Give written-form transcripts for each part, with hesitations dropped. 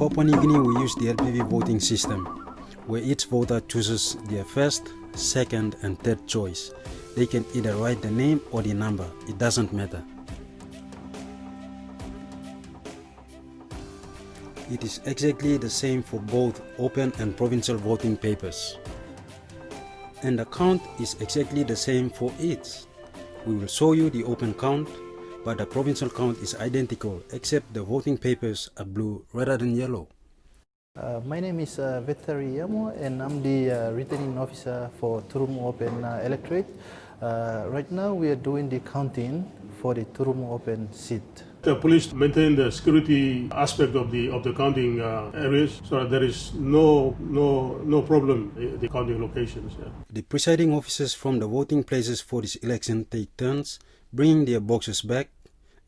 Papua New Guinea, we use the LPV voting system, where each voter chooses their first, second and third choice. They can either write the name or the number, it doesn't matter. It is exactly the same for both open and provincial voting papers. And the count is exactly the same for each. We will show you the open count, but the provincial count is identical, except the voting papers are blue rather than yellow. My name is Vetari Yamo, and I'm the returning officer for Turumu Open Electorate. Right now we are doing the counting for the Turumu Open seat. The police maintain the security aspect of the counting areas, so that there is no problem in the counting locations. Yeah. The presiding officers from the voting places for this election take turns bringing their boxes back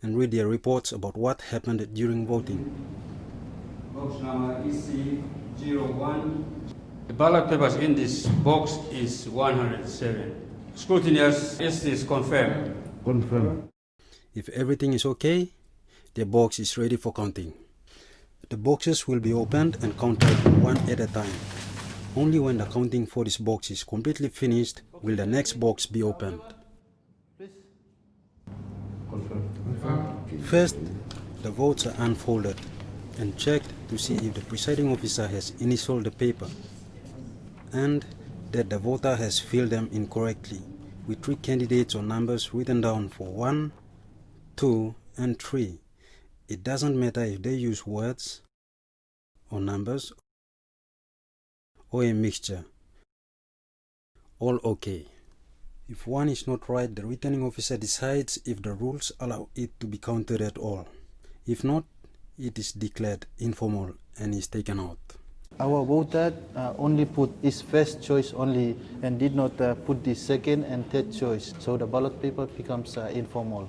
and read their reports about what happened during voting. Box number EC01. The ballot papers in this box is 107. Scrutineers, is this confirmed? Confirmed. If everything is okay, the box is ready for counting. The boxes will be opened and counted one at a time. Only when the counting for this box is completely finished will the next box be opened. First, the votes are unfolded and checked to see if the presiding officer has initialed the paper and that the voter has filled them incorrectly with 3 candidates or numbers written down for 1, 2 and 3. It doesn't matter if they use words or numbers or a mixture. All okay. If one is not right, the returning officer decides if the rules allow it to be counted at all. If not, it is declared informal and is taken out. Our voter only put his first choice only and did not put the second and third choice, so the ballot paper becomes informal.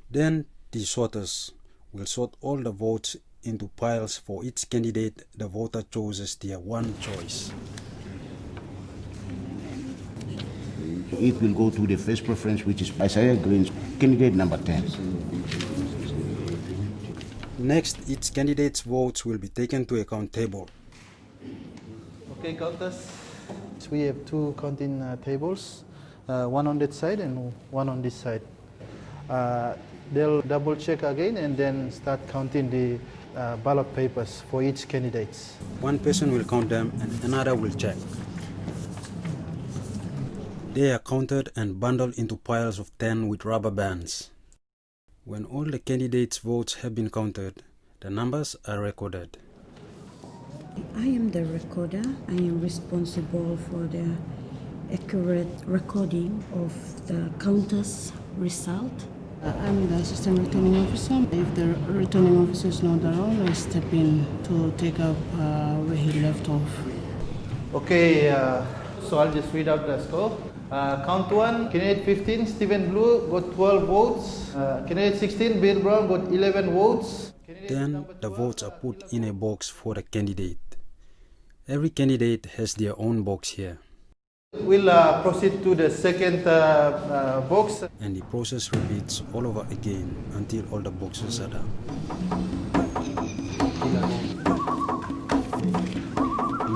Then the sorters will sort all the votes into piles. For each candidate, the voter chooses their one choice. It will go to the first preference, which is Isaiah Green's candidate number 10. Next, each candidate's votes will be taken to a count table. Okay, counters. We have 2 counting tables, one on that side and one on this side. They'll double check again and then start counting the ballot papers for each candidate. One person will count them and another will check. They are counted and bundled into piles of 10 with rubber bands. When all the candidates' votes have been counted, the numbers are recorded. I am the recorder. I am responsible for the accurate recording of the counters' result. I'm the assistant returning officer. If the returning officer is not around, I step in to take up where he left off. Okay, so I'll just read out the score. Count 1, candidate 15, Stephen Blue got 12 votes. Candidate 16, Bill Brown got 11 votes. Then the votes are put in a box for the candidate. Every candidate has their own box here. We'll proceed to the second box. And the process repeats all over again until all the boxes are done.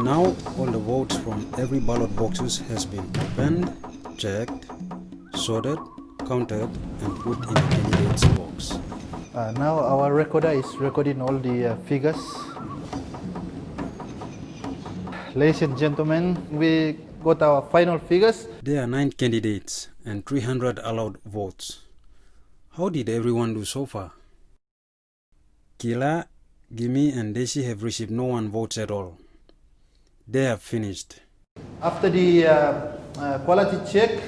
Now all the votes from every ballot boxes has been opened, checked, sorted, counted and put in the candidate's box. Now our recorder is recording all the figures. Ladies and gentlemen, we got our final figures. There are 9 candidates and 300 allowed votes. How did everyone do so far? Kila, Gimme and Desi have received no one votes at all. They have finished. After the quality check,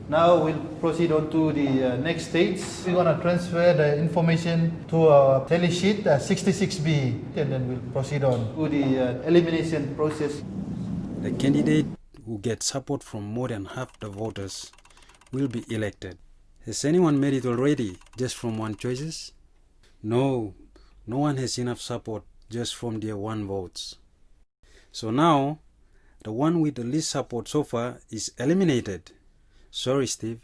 now we'll proceed on to the next stage. We're going to transfer the information to our tally sheet 66B, and then we'll proceed on to the elimination process. The candidate who gets support from more than half the voters will be elected. Has anyone made it already just from one choices? No, no one has enough support just from their one votes. So now, the one with the least support so far is eliminated. Sorry, Steve.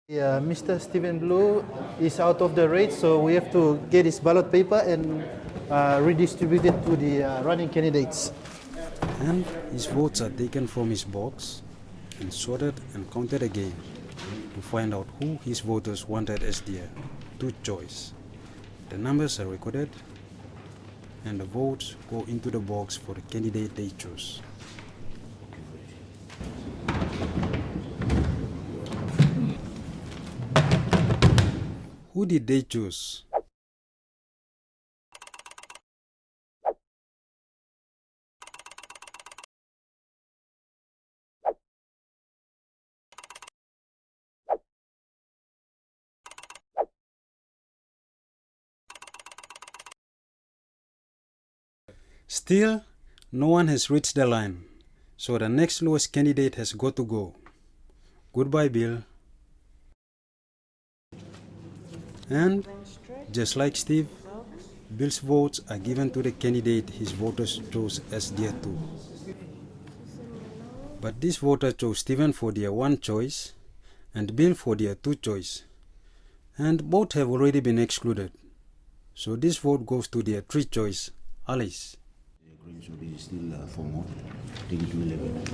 Mr. Stephen Blue is out of the race, so we have to get his ballot paper and redistributed to the running candidates. And his votes are taken from his box and sorted and counted again to find out who his voters wanted as their two choice. The numbers are recorded and the votes go into the box for the candidate they choose. Who did they choose? Still, no one has reached the line, so the next lowest candidate has got to go. Goodbye, Bill. And, just like Steve, Bill's votes are given to the candidate his voters chose as their two. But this voter chose Stephen for their one choice and Bill for their two choice, and both have already been excluded. So this vote goes to their three choice, Alice. So this is still 4 more. Take it to 11.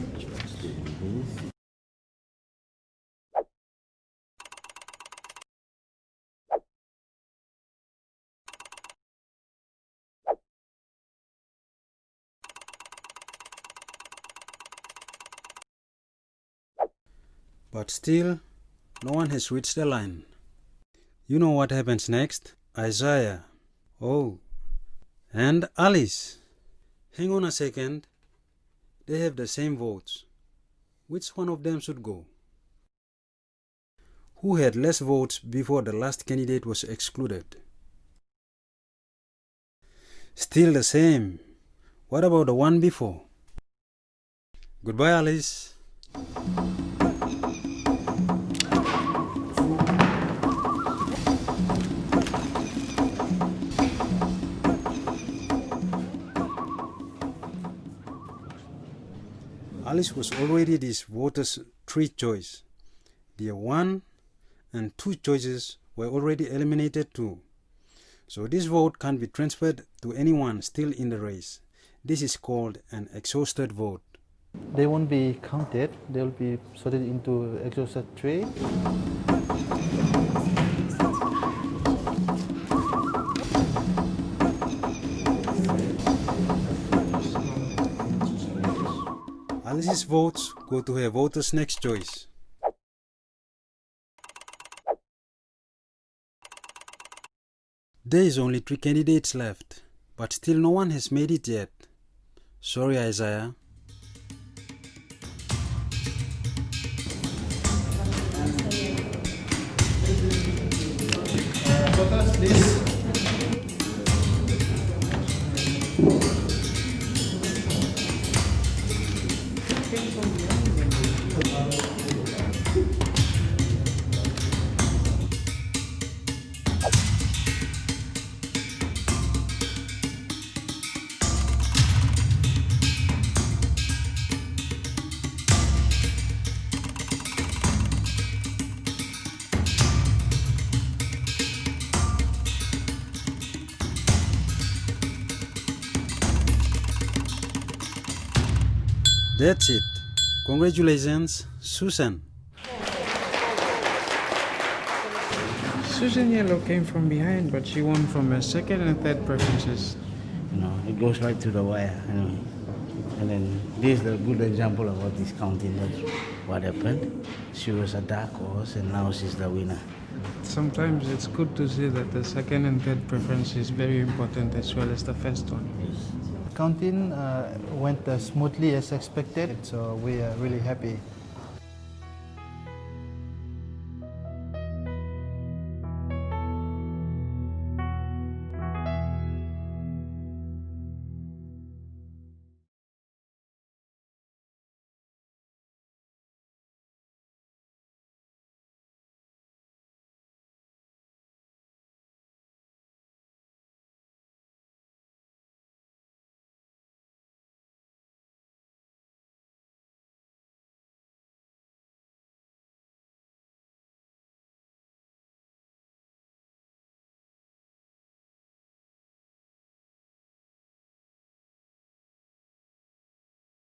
But still, no one has reached the line. You know what happens next? Isaiah. Oh, and Alice. Hang on a second. They have the same votes. Which one of them should go? Who had less votes before the last candidate was excluded? Still the same. What about the one before? Goodbye, Alice. Alice was already this voter's three choice. Their one and two choices were already eliminated too. So this vote can't be transferred to anyone still in the race. This is called an exhausted vote. They won't be counted. They'll be sorted into exhausted tray. Alice's votes go to her voter's next choice. There is only 3 candidates left, but still no one has made it yet. Sorry, Isaiah. Voters, please. That's it. Congratulations, Susan. Susan Yellow came from behind, but she won from her second and third preferences. It goes right to the wire. And then this is a good example of what is counting. That's what happened. She was a dark horse, and now she's the winner. Sometimes it's good to see that the second and third preference is very important as well as the first one. Counting went as smoothly as expected, so we are really happy